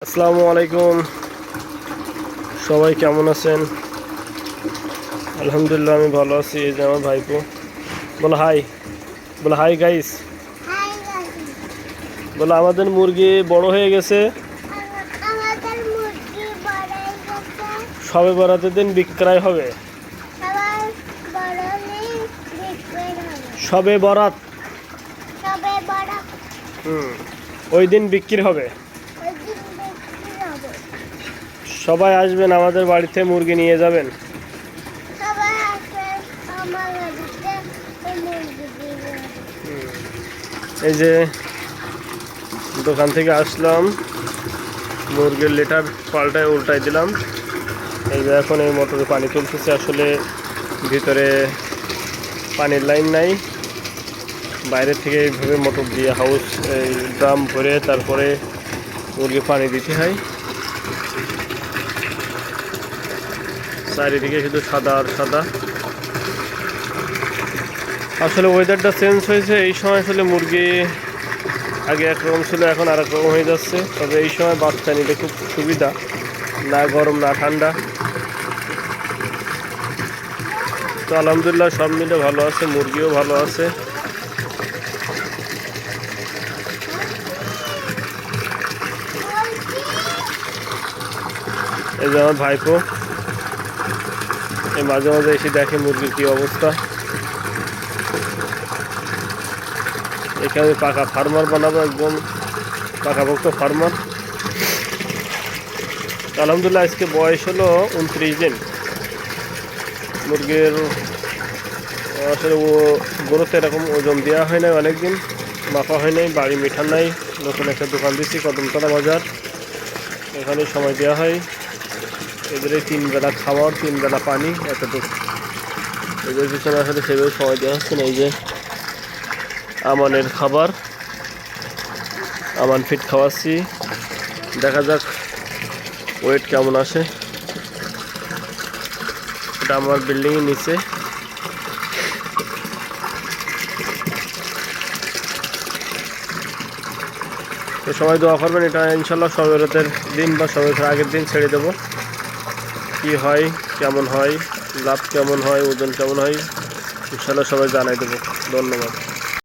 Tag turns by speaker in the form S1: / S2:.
S1: আসসালামু আলাইকুম, সবাই কেমন আছেন? আলহামদুলিল্লাহ আমি ভালো আছি। এই যে আমার ভাইপো, বলো হাই, বলো হাই গাইস, বলো আমাদের মুরগি বড় হয়ে গেছে। সবে বরাতের দিন বিক্রয় হবে। সবে বরাত, ওই দিন বিক্রি হবে। সবাই আসবেন আমাদের বাড়িতে, মুরগি নিয়ে যাবেন। এই যে দোকান থেকে আসলাম, মুরগির লিটার পাল্টায় উল্টাই দিলাম। এই যে এখন এই মোটরে পানি তুলতেছে। আসলে ভিতরে পানির লাইন নাই, বাইরে থেকে এইভাবে মোটর দিয়ে হাউস এই ড্রাম ভরে তারপরে মুরগি পানি দিতে হয়। চারিদিকে শুধু সাদা আর সাদা। আসলে ওয়েদারটা চেঞ্জ হয়েছে, এই সময় আসলে মুরগি আগে একরকম ছিল, এখন আর এক রকম হয়ে যাচ্ছে। তবে এই সময় বাচ্চা নিতে খুব সুবিধা, না গরম না ঠান্ডা। তো আলহামদুলিল্লাহ সব মিলে ভালো আছে, মুরগিও ভালো আছে। এই যে আমার ভাইপো, এই মাঝে মাঝে এসে দেখে মুরগির কী অবস্থা। এখানে পাকা ফার্মার বানাবো, একদম পাকাপোক্ত ফার্মার। আলহামদুলিল্লাহ আজকে বয়স হলো 29 দিন। মুরগির আসলে ও গরুতে এরকম ওজন দেওয়া হয় নাই, অনেকদিন মাপা হয় নাই, বাড়ি মিঠা নাই। নতুন একটা দোকান দিচ্ছি কদমতলা বাজার, এখানে সময় দেওয়া হয়। এদের 3 বেলা খাবার, 3 বেলা পানি, এতটুকু। এদের পিছনে আসলে সেভাবে সময় দেওয়া হচ্ছে না। এই যে আমানের খাবার, আমান ফিট খাওয়াচ্ছি, দেখা যাক ওয়েট কেমন আসে। এটা আমার বিল্ডিংয়ের নিচে। তো সবাই দোয়া করবেন, এটা ইনশাল্লাহ সবে বরাতের দিন বা সবে বরাতের আগের দিন ছেড়ে দেবো। কি হয়, কেমন হয়, লাভ কেমন হয়, ওজন কেমন হয়, ইনশাল্লাহ সবাই জানাই দেবো। ধন্যবাদ।